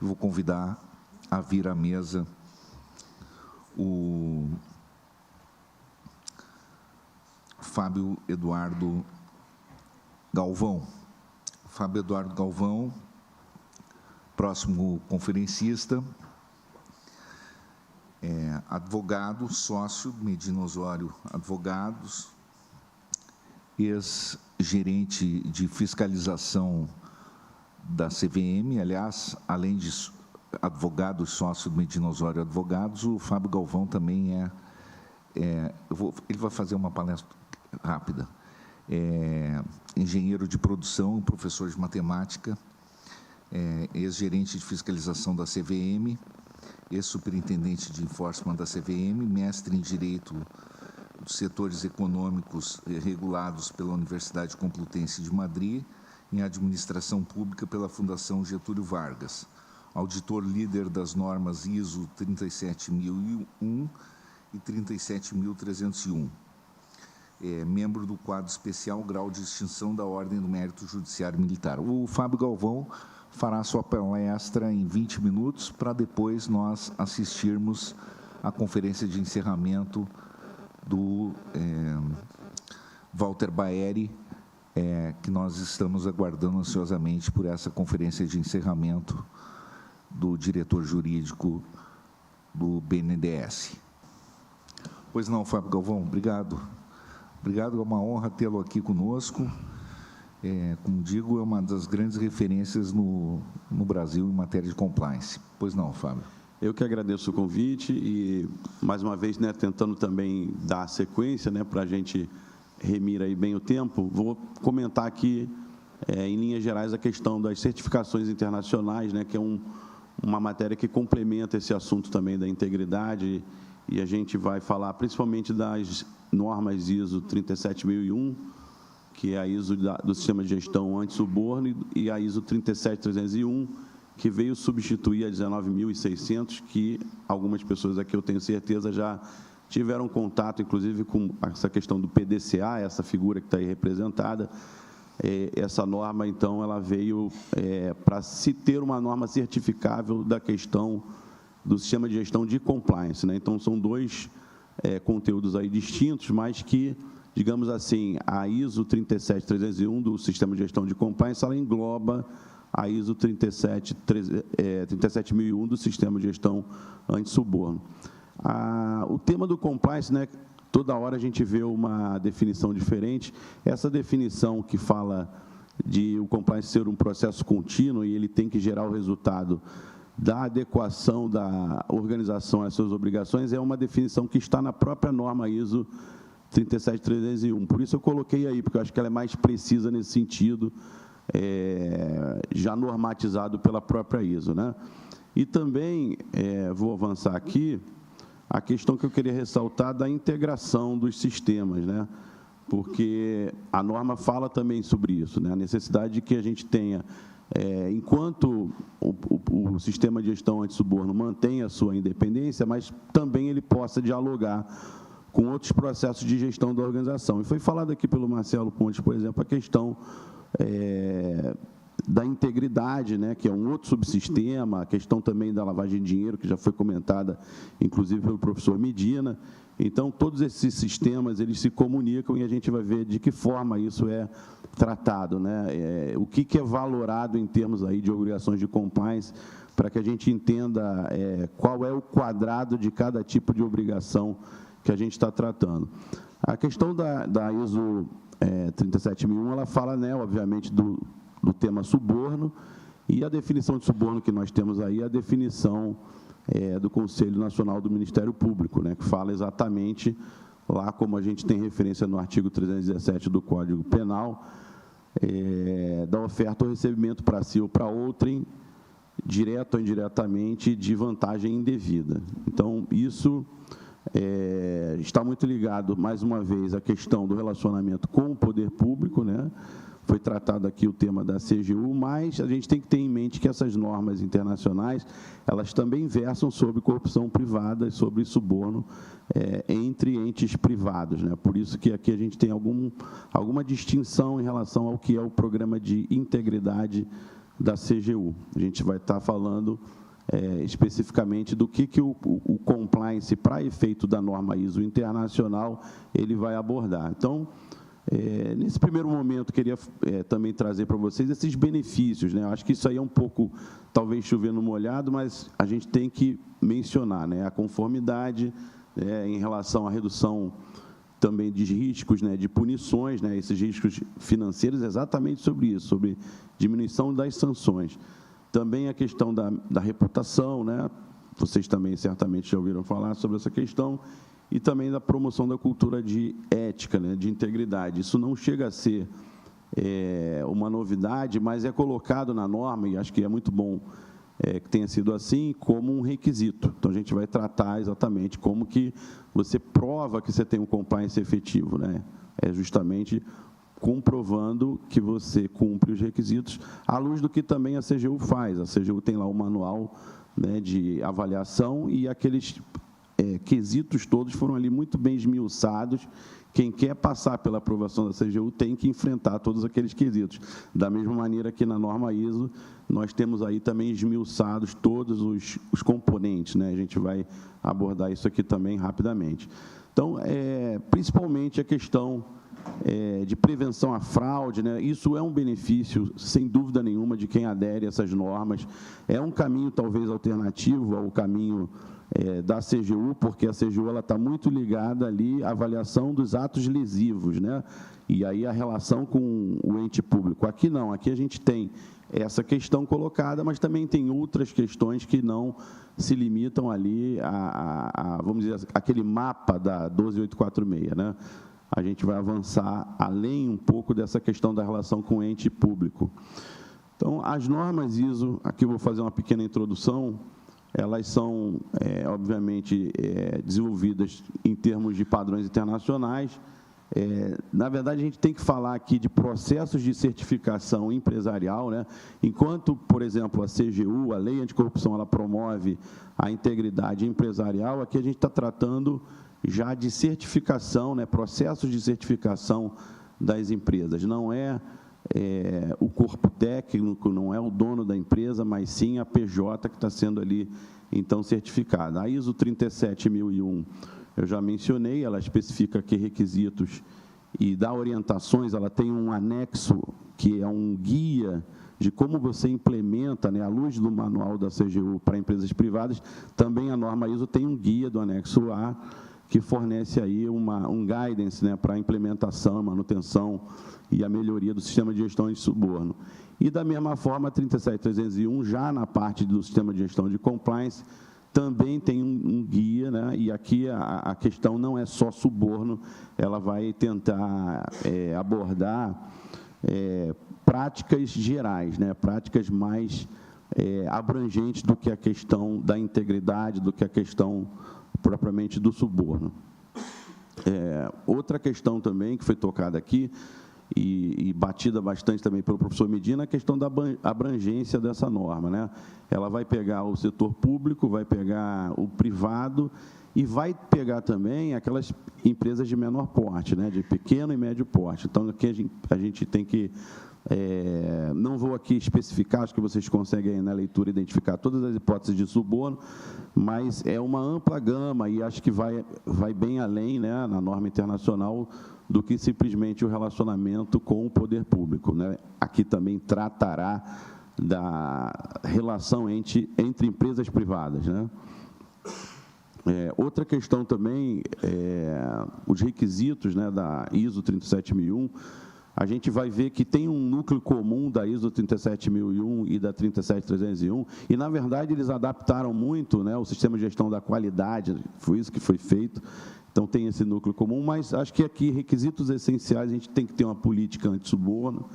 vou convidar a vir à mesa o Fábio Eduardo Galvão. Fábio Eduardo Galvão, próximo conferencista, advogado, sócio Medina Osório Advogados, ex-gerente de fiscalização da CVM, aliás, além de advogado e sócio do Medina Osório Advogados, o Fábio Galvão também ele vai fazer uma palestra rápida, engenheiro de produção, professor de matemática, ex-gerente de fiscalização da CVM, ex-superintendente de enforcement da CVM, mestre em Direito dos Setores Econômicos regulados pela Universidade Complutense de Madrid, em Administração Pública pela Fundação Getúlio Vargas, auditor líder das normas ISO 37001 e 37301, membro do quadro especial Grau de Extinção da Ordem do Mérito Judiciário Militar. O Fábio Galvão fará sua palestra em 20 minutos, para depois nós assistirmos à conferência de encerramento do Walter Baeri, que nós estamos aguardando ansiosamente por essa conferência de encerramento do diretor jurídico do BNDES. Pois não, Fábio Galvão, obrigado. Obrigado, é uma honra tê-lo aqui conosco. Como digo, é uma das grandes referências no Brasil em matéria de compliance. Pois não, Fábio. Eu que agradeço o convite e, mais uma vez, tentando também dar sequência, para a gente remir aí bem o tempo, vou comentar aqui, em linhas gerais, a questão das certificações internacionais, que é uma matéria que complementa esse assunto também da integridade, e a gente vai falar principalmente das normas ISO 37001, que é a ISO do Sistema de Gestão Anti-Suborno, e a ISO 37301, que veio substituir a 19.600, que algumas pessoas aqui, eu tenho certeza, já tiveram contato, inclusive, com essa questão do PDCA, essa figura que está aí representada. Essa norma, então, ela veio para se ter uma norma certificável da questão do Sistema de Gestão de Compliance. Então, são dois conteúdos aí distintos, mas que, digamos assim, a ISO 37301 do Sistema de Gestão de Compliance, ela engloba a ISO 37001 do Sistema de Gestão Anti-Suborno. O tema do compliance, toda hora a gente vê uma definição diferente. Essa definição que fala de o compliance ser um processo contínuo e ele tem que gerar o resultado da adequação da organização às suas obrigações, é uma definição que está na própria norma ISO 37301. Por isso eu coloquei aí, porque eu acho que ela é mais precisa nesse sentido, já normatizado pela própria ISO. E também, vou avançar aqui, a questão que eu queria ressaltar da integração dos sistemas, porque a norma fala também sobre isso, a necessidade de que a gente tenha, enquanto o sistema de gestão anti-suborno mantenha a sua independência, mas também ele possa dialogar com outros processos de gestão da organização. E foi falado aqui pelo Marcelo Pontes, por exemplo, a questão da integridade, que é um outro subsistema, a questão também da lavagem de dinheiro, que já foi comentada, inclusive, pelo professor Medina. Então, todos esses sistemas, eles se comunicam e a gente vai ver de que forma isso é tratado, o que é valorado em termos aí de obrigações de compliance, para que a gente entenda qual é o quadrado de cada tipo de obrigação que a gente está tratando. A questão da ISO 37001, ela fala, obviamente, do tema suborno, e a definição de suborno que nós temos aí é a definição do Conselho Nacional do Ministério Público, que fala exatamente, lá como a gente tem referência no artigo 317 do Código Penal, da oferta ou recebimento para si ou para outrem, direto ou indiretamente, de vantagem indevida. Então, isso está muito ligado, mais uma vez, à questão do relacionamento com o poder público, Foi tratado aqui o tema da CGU, mas a gente tem que ter em mente que essas normas internacionais, elas também versam sobre corrupção privada e sobre suborno entre entes privados, Por isso que aqui a gente tem alguma distinção em relação ao que é o programa de integridade da CGU. A gente vai estar falando especificamente do que o compliance, para efeito da norma ISO internacional, ele vai abordar. Então, nesse primeiro momento, queria também trazer para vocês esses benefícios, né? Eu acho que isso aí é um pouco, talvez, chover no molhado, mas a gente tem que mencionar, né? A conformidade em relação à redução também de riscos, né, de punições, né, esses riscos financeiros, exatamente sobre isso, sobre diminuição das sanções. Também a questão da reputação, né, vocês também certamente já ouviram falar sobre essa questão, e também da promoção da cultura de ética, né, de integridade. Isso não chega a ser uma novidade, mas é colocado na norma, e acho que é muito bom que tenha sido assim, como um requisito. Então, a gente vai tratar exatamente como que você prova que você tem um compliance efetivo, né? É justamente comprovando que você cumpre os requisitos, à luz do que também a CGU faz. A CGU tem lá o manual, né, de avaliação, e aqueles quesitos todos foram ali muito bem esmiuçados. Quem quer passar pela aprovação da CGU tem que enfrentar todos aqueles quesitos. Da mesma maneira que na norma ISO, nós temos aí também esmiuçados todos os componentes, né? A gente vai abordar isso aqui também rapidamente. Então, principalmente a questão de prevenção à fraude, né? Isso é um benefício, sem dúvida nenhuma, de quem adere a essas normas. É um caminho, talvez, alternativo ao caminho da CGU, porque a CGU está muito ligada ali à avaliação dos atos lesivos, né? E aí a relação com o ente público. Aqui não, aqui a gente tem essa questão colocada, mas também tem outras questões que não se limitam ali vamos dizer, aquele mapa da 12846, né? A gente vai avançar além um pouco dessa questão da relação com o ente público. Então, as normas ISO, aqui eu vou fazer uma pequena introdução, elas são, obviamente, desenvolvidas em termos de padrões internacionais. Na verdade, a gente tem que falar aqui de processos de certificação empresarial, né? Enquanto, por exemplo, a CGU, a Lei Anticorrupção, ela promove a integridade empresarial, aqui a gente está tratando já de certificação, né? Processos de certificação das empresas. Não é o corpo técnico, não é o dono da empresa, mas sim a PJ que está sendo ali, então, certificada. A ISO 37001, eu já mencionei, ela especifica que requisitos e dá orientações, ela tem um anexo, que é um guia de como você implementa, né, à luz do manual da CGU para empresas privadas. Também a norma ISO tem um guia do anexo A, que fornece aí um guidance, né, para a implementação, manutenção e a melhoria do sistema de gestão de suborno. E, da mesma forma, a 37301, já na parte do sistema de gestão de compliance, também tem um guia, né, e aqui a questão não é só suborno, ela vai tentar abordar práticas gerais, né, práticas mais abrangentes do que a questão da integridade, do que a questão propriamente do suborno. Outra questão também que foi tocada aqui, e batida bastante também pelo professor Medina, a questão da abrangência dessa norma, né? Ela vai pegar o setor público, vai pegar o privado e vai pegar também aquelas empresas de menor porte, né? De pequeno e médio porte. Então, aqui a gente tem que... não vou aqui especificar, acho que vocês conseguem aí na leitura identificar todas as hipóteses de suborno, mas é uma ampla gama e acho que vai bem além, né, na norma internacional, do que simplesmente o relacionamento com o poder público, né? Aqui também tratará da relação entre empresas privadas, né? Outra questão também, os requisitos, né, da ISO 37001, a gente vai ver que tem um núcleo comum da ISO 37001 e da 37301, e, na verdade, eles adaptaram muito, né, o sistema de gestão da qualidade, foi isso que foi feito, então tem esse núcleo comum, mas acho que aqui, requisitos essenciais, a gente tem que ter uma política anti-suborno,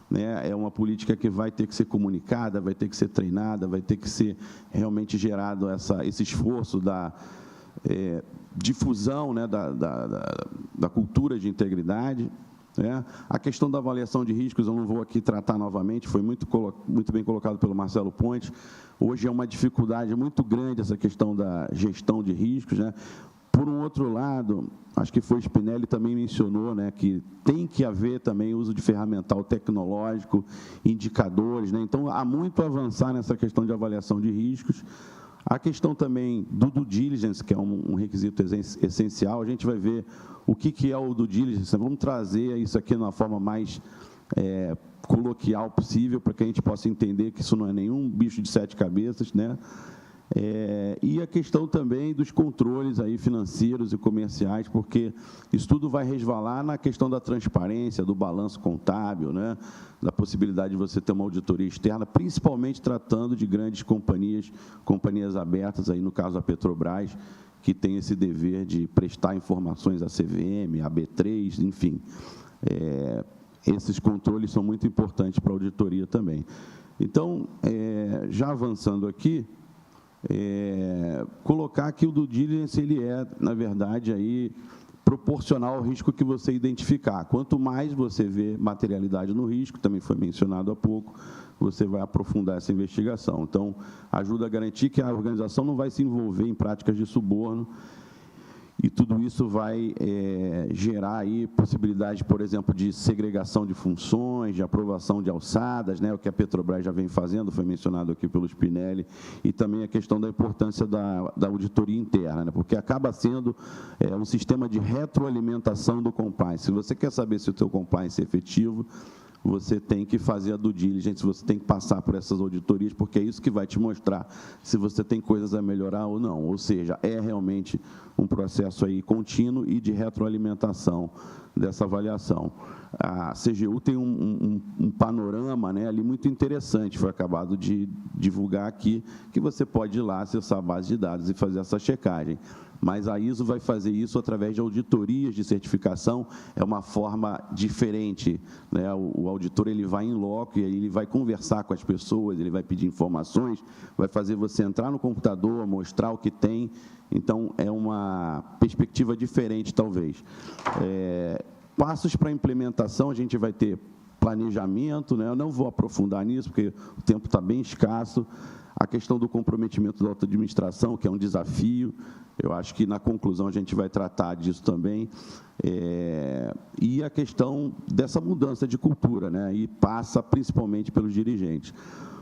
né, é uma política que vai ter que ser comunicada, vai ter que ser treinada, vai ter que ser realmente gerado esse esforço da difusão, né, da cultura de integridade. A questão da avaliação de riscos, eu não vou aqui tratar novamente, foi muito bem colocado pelo Marcelo Pontes. Hoje é uma dificuldade muito grande essa questão da gestão de riscos, né? Por por um outro lado, acho que foi o Spinelli também mencionou, né, que tem que haver também uso de ferramental tecnológico, indicadores, né? Então, há muito a avançar nessa questão de avaliação de riscos. A questão também do due diligence, que é um requisito essencial, a gente vai ver o que é o due diligence, vamos trazer isso aqui na forma mais coloquial possível, para que a gente possa entender que isso não é nenhum bicho de 7 cabeças, né? E a questão também dos controles aí financeiros e comerciais, porque isso tudo vai resvalar na questão da transparência, do balanço contábil, né? Da possibilidade de você ter uma auditoria externa, principalmente tratando de grandes companhias abertas, aí no caso a Petrobras, que tem esse dever de prestar informações à CVM, à B3, enfim. Esses controles são muito importantes para a auditoria também. Então, já avançando aqui, colocar que o due diligence ele na verdade, aí, proporcional ao risco que você identificar. Quanto mais você vê materialidade no risco, também foi mencionado há pouco, você vai aprofundar essa investigação. Então, ajuda a garantir que a organização não vai se envolver em práticas de suborno, e tudo isso vai gerar aí possibilidade, por exemplo, de segregação de funções, de aprovação de alçadas, né, o que a Petrobras já vem fazendo, foi mencionado aqui pelo Spinelli, e também a questão da importância da auditoria interna, né, porque acaba sendo um sistema de retroalimentação do compliance. Se você quer saber se o seu compliance é efetivo, você tem que fazer a due diligence, você tem que passar por essas auditorias, porque é isso que vai te mostrar se você tem coisas a melhorar ou não. Ou seja, é realmente um processo aí contínuo e de retroalimentação dessa avaliação. A CGU tem um panorama, né, ali muito interessante, foi acabado de divulgar aqui, que você pode ir lá acessar a base de dados e fazer essa checagem. Mas a ISO vai fazer isso através de auditorias de certificação, é uma forma diferente, né? O auditor ele vai em loco e aí ele vai conversar com as pessoas, ele vai pedir informações, vai fazer você entrar no computador, mostrar o que tem, então é uma perspectiva diferente, talvez. Passos para a implementação, a gente vai ter planejamento, né? Eu não vou aprofundar nisso, porque o tempo está bem escasso. A questão do comprometimento da auto-administração, que é um desafio, eu acho que na conclusão a gente vai tratar disso também, e a questão dessa mudança de cultura, né? E passa principalmente pelos dirigentes.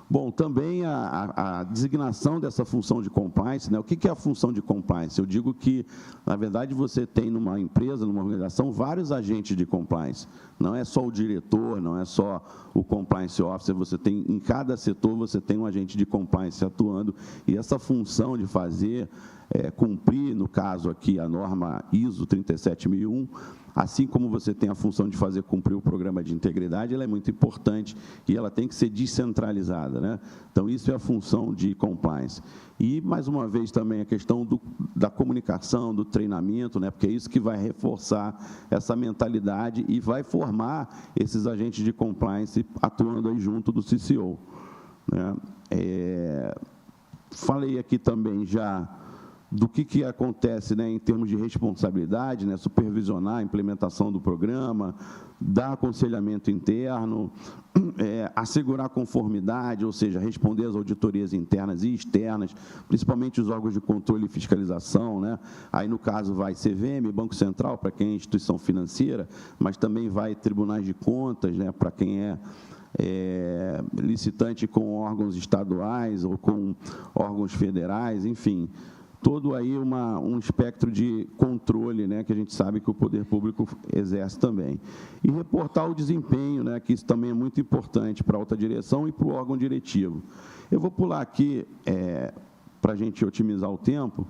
Bom, também a designação dessa função de compliance, né? O que é a função de compliance? Eu digo que, na verdade, você tem numa empresa, numa organização, vários agentes de compliance. Não é só o diretor, não é só o compliance officer, você tem, em cada setor, você tem um agente de compliance atuando, e essa função de fazer, cumprir, no caso aqui, a norma ISO 37001, assim como você tem a função de fazer cumprir o programa de integridade, ela é muito importante e ela tem que ser descentralizada, né? Então, isso é a função de compliance. E, mais uma vez, também a questão da comunicação, do treinamento, né? Porque é isso que vai reforçar essa mentalidade e vai formar esses agentes de compliance atuando aí junto do CCO, né? Falei aqui também já do que acontece, né, em termos de responsabilidade, né, supervisionar a implementação do programa, dar aconselhamento interno, assegurar conformidade, ou seja, responder às auditorias internas e externas, principalmente os órgãos de controle e fiscalização, né? Aí, no caso, vai CVM, Banco Central, para quem é instituição financeira, mas também vai tribunais de contas, né, para quem é licitante com órgãos estaduais ou com órgãos federais, enfim, todo aí um espectro de controle, né, que a gente sabe que o poder público exerce também. E reportar o desempenho, né, que isso também é muito importante para a alta direção e para o órgão diretivo. Eu vou pular aqui, para a gente otimizar o tempo,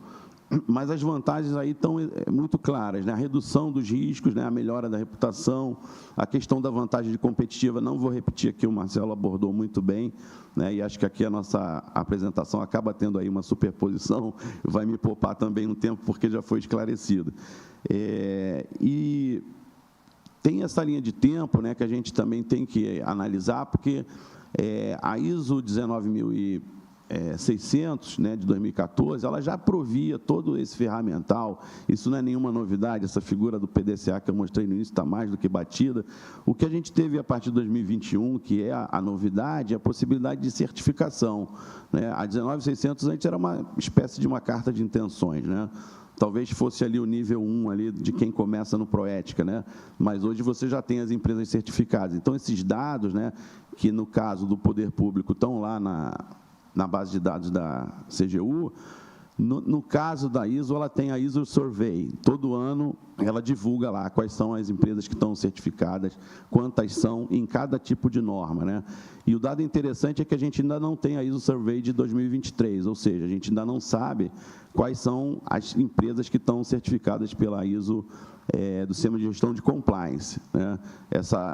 mas as vantagens aí estão muito claras, né? A redução dos riscos, né? A melhora da reputação, a questão da vantagem de competitiva, não vou repetir aqui, o Marcelo abordou muito bem, né? E acho que aqui a nossa apresentação acaba tendo aí uma superposição, vai me poupar também um tempo, porque já foi esclarecido. E tem essa linha de tempo, né, que a gente também tem que analisar, porque a ISO 19001 600, né, de 2014, ela já provia todo esse ferramental. Isso não é nenhuma novidade, essa figura do PDCA que eu mostrei no início está mais do que batida. O que a gente teve a partir de 2021, que é a novidade, é a possibilidade de certificação, né? A 19600 antes era uma espécie de uma carta de intenções, né? Talvez fosse ali o nível 1 ali de quem começa no Proética, né? Mas hoje você já tem as empresas certificadas. Então, esses dados, né, que no caso do poder público estão lá na base de dados da CGU, no caso da ISO, ela tem a ISO Survey. Todo ano ela divulga lá quais são as empresas que estão certificadas, quantas são em cada tipo de norma, né? E o dado interessante é que a gente ainda não tem a ISO Survey de 2023, ou seja, a gente ainda não sabe quais são as empresas que estão certificadas pela ISO do Sistema de Gestão de Compliance, né?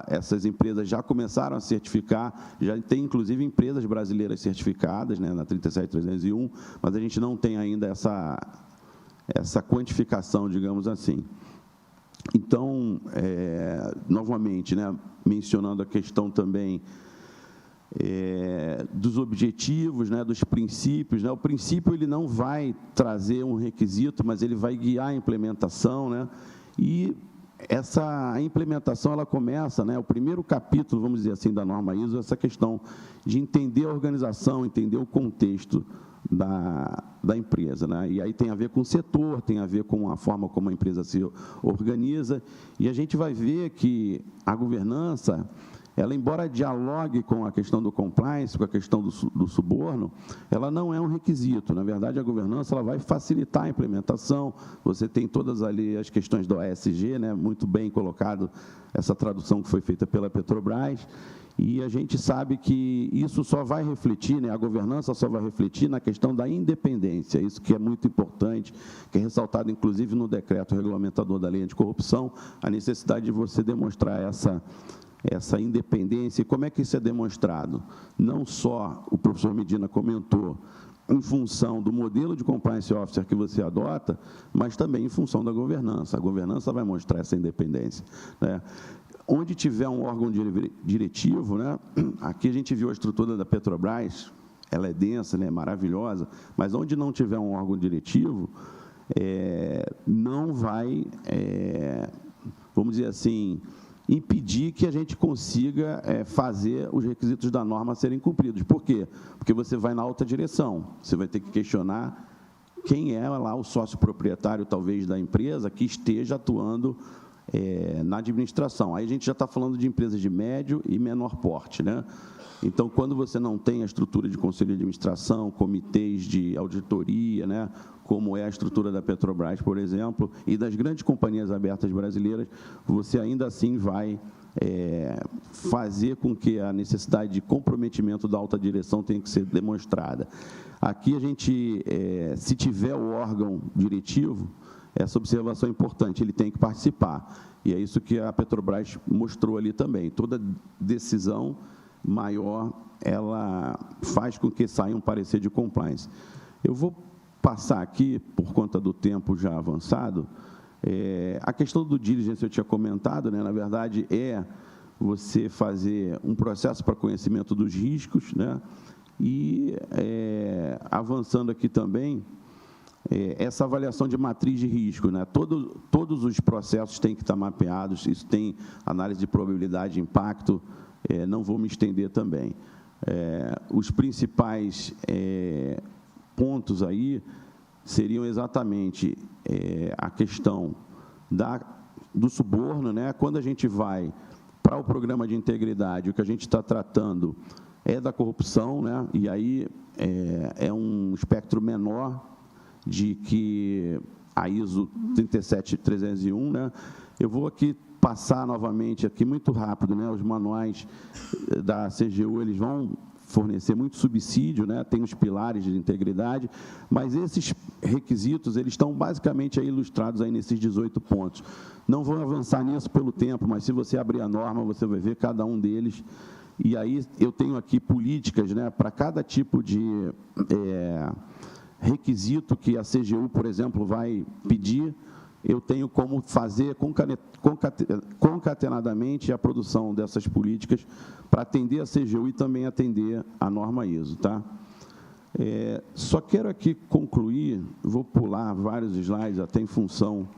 Essas empresas já começaram a certificar, já tem inclusive empresas brasileiras certificadas, né, na 37301, mas a gente não tem ainda essa quantificação, digamos assim. Então, novamente, né, mencionando a questão também dos objetivos, né, dos princípios, né? O princípio ele não vai trazer um requisito, mas ele vai guiar a implementação, né? E essa implementação ela começa, né, o primeiro capítulo, vamos dizer assim, da norma ISO, essa questão de entender a organização, entender o contexto da empresa, né? E aí tem a ver com o setor, tem a ver com a forma como a empresa se organiza, e a gente vai ver que a governança, ela, embora dialogue com a questão do compliance, com a questão do suborno, ela não é um requisito. Na verdade, a governança ela vai facilitar a implementação. Você tem todas ali as questões do ESG, né, muito bem colocado, essa tradução que foi feita pela Petrobras, e a gente sabe que isso só vai refletir, né, a governança só vai refletir na questão da independência, isso que é muito importante, que é ressaltado, inclusive, no decreto regulamentador da lei anticorrupção, a necessidade de você demonstrar essa independência. E como é que isso é demonstrado? Não só, o professor Medina comentou, em função do modelo de compliance officer que você adota, mas também em função da governança. A governança vai mostrar essa independência, né? Onde tiver um órgão diretivo, né, aqui a gente viu a estrutura da Petrobras, ela é densa, né, maravilhosa, mas onde não tiver um órgão diretivo, não vai, vamos dizer assim, impedir que a gente consiga fazer os requisitos da norma serem cumpridos. Por quê? Porque você vai na alta direção, você vai ter que questionar quem é lá o sócio proprietário, talvez, da empresa que esteja atuando na administração. Aí a gente já está falando de empresas de médio e menor porte, né? Então, quando você não tem a estrutura de conselho de administração, comitês de auditoria, né, como é a estrutura da Petrobras, por exemplo, e das grandes companhias abertas brasileiras, você ainda assim vai fazer com que a necessidade de comprometimento da alta direção tenha que ser demonstrada. Aqui a gente, se tiver o órgão diretivo, essa observação é importante, ele tem que participar. E é isso que a Petrobras mostrou ali também. Toda decisão maior, ela faz com que saia um parecer de compliance. Eu vou passar aqui, por conta do tempo já avançado, a questão do diligence eu tinha comentado, né? Na verdade, você fazer um processo para conhecimento dos riscos, né? E avançando aqui também, essa avaliação de matriz de risco, né? Todos os processos têm que estar mapeados, isso tem análise de probabilidade de impacto, não vou me estender também. Os principais pontos aí seriam exatamente a questão do suborno, né? Quando a gente vai para o programa de integridade, o que a gente está tratando é da corrupção, né? E aí é um espectro menor de que a ISO 37301, né? Eu vou aqui passar novamente, aqui muito rápido, né? Os manuais da CGU, eles vão fornecer muito subsídio, né? Tem os pilares de integridade, mas esses requisitos, eles estão basicamente aí ilustrados aí nesses 18 pontos. Não vou avançar nisso pelo tempo, mas se você abrir a norma, você vai ver cada um deles. E aí eu tenho aqui políticas, né? Para cada tipo de requisito que a CGU, por exemplo, vai pedir, eu tenho como fazer concatenadamente a produção dessas políticas para atender a CGU e também atender a norma ISO, tá? Só quero aqui concluir, vou pular vários slides, até em função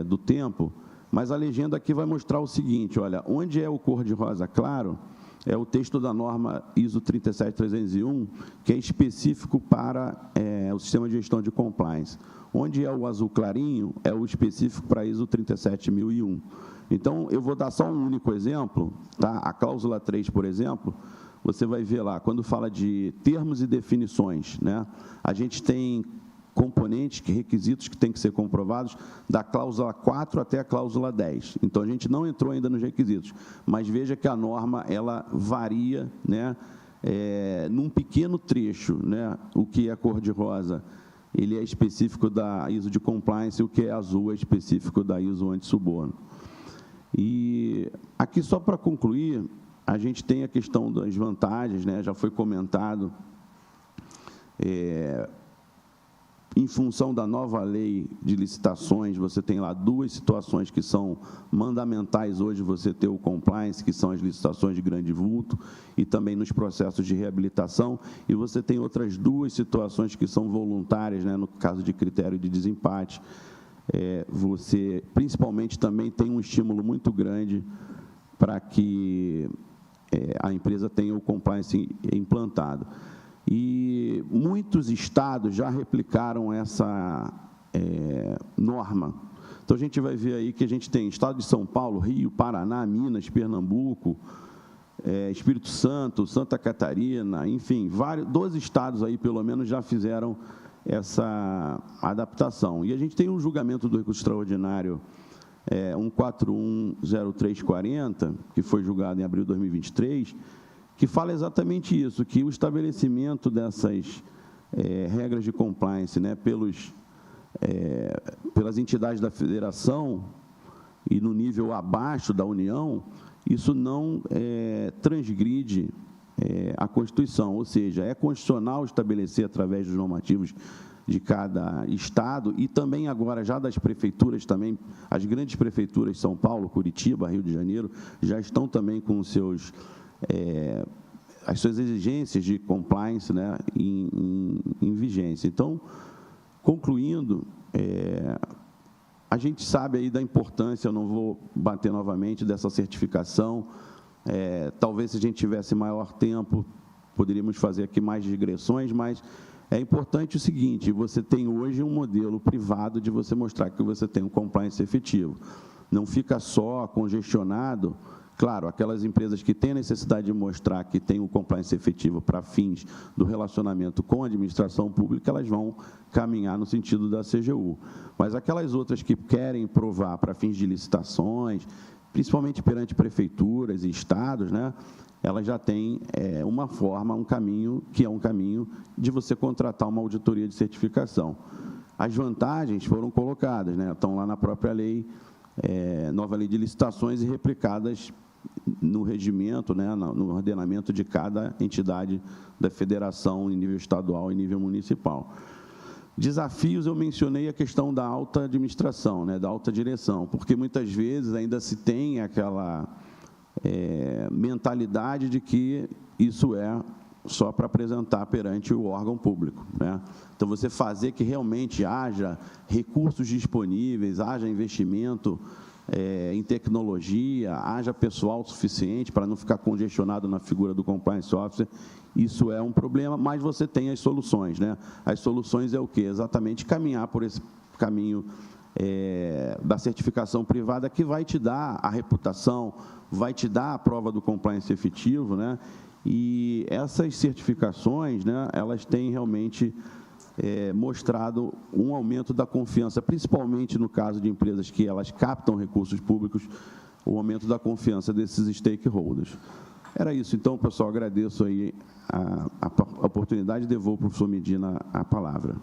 do tempo, mas a legenda aqui vai mostrar o seguinte, olha, onde é o cor-de-rosa claro, é o texto da norma ISO 37301, que é específico para o sistema de gestão de compliance. Onde é o azul clarinho, é o específico para a ISO 37001. Então, eu vou dar só um único exemplo, tá? A cláusula 3, por exemplo, você vai ver lá, quando fala de termos e definições, né? A gente tem componentes, requisitos que têm que ser comprovados da cláusula 4 até a cláusula 10. Então, a gente não entrou ainda nos requisitos, mas veja que a norma ela varia, né, num pequeno trecho, né, o que é cor-de-rosa, ele é específico da ISO de compliance, o que é azul é específico da ISO anti-suborno. E aqui, só para concluir, a gente tem a questão das vantagens, né, já foi comentado, em função da nova lei de licitações, você tem lá duas situações que são mandamentais hoje, você ter o compliance, que são as licitações de grande vulto, e também nos processos de reabilitação, e você tem outras duas situações que são voluntárias, né, no caso de critério de desempate. Você, principalmente, também tem um estímulo muito grande para que a empresa tenha o compliance implantado. E muitos estados já replicaram essa norma. Então, a gente vai ver aí que a gente tem estado de São Paulo, Rio, Paraná, Minas, Pernambuco, Espírito Santo, Santa Catarina, enfim, 12 estados aí, pelo menos, já fizeram essa adaptação. E a gente tem um julgamento do recurso extraordinário 1410340, que foi julgado em abril de 2023, que fala exatamente isso, que o estabelecimento dessas regras de compliance, né, pelas entidades da federação e no nível abaixo da União, isso não transgride a Constituição, ou seja, é constitucional estabelecer através dos normativos de cada estado e também agora já das prefeituras também, as grandes prefeituras São Paulo, Curitiba, Rio de Janeiro, já estão também com as suas exigências de compliance, né, em vigência. Então, concluindo, a gente sabe aí da importância, eu não vou bater novamente, dessa certificação. Talvez, se a gente tivesse maior tempo, poderíamos fazer aqui mais digressões, mas é importante o seguinte, você tem hoje um modelo privado de você mostrar que você tem um compliance efetivo. Não fica só congestionado. Claro, aquelas empresas que têm necessidade de mostrar que tem o compliance efetivo para fins do relacionamento com a administração pública, elas vão caminhar no sentido da CGU. Mas aquelas outras que querem provar para fins de licitações, principalmente perante prefeituras e estados, né, elas já têm uma forma, um caminho, que é um caminho de você contratar uma auditoria de certificação. As vantagens foram colocadas, né, estão lá na própria lei, nova lei de licitações e replicadas no regimento, né, no ordenamento de cada entidade da federação em nível estadual e nível municipal. Desafios, eu mencionei a questão da alta administração, né, da alta direção, porque muitas vezes ainda se tem aquela mentalidade de que isso é só para apresentar perante o órgão público, né? Então, você fazer que realmente haja recursos disponíveis, haja investimento em tecnologia, haja pessoal suficiente para não ficar congestionado na figura do compliance officer, isso é um problema, mas você tem as soluções, né? As soluções é o quê? Exatamente caminhar por esse caminho da certificação privada, que vai te dar a reputação, vai te dar a prova do compliance efetivo, né? E essas certificações, né, elas têm realmente mostrado um aumento da confiança, principalmente no caso de empresas que elas captam recursos públicos, o aumento da confiança desses stakeholders. Era isso, então, pessoal, agradeço aí a oportunidade e devolvo ao professor Medina a palavra.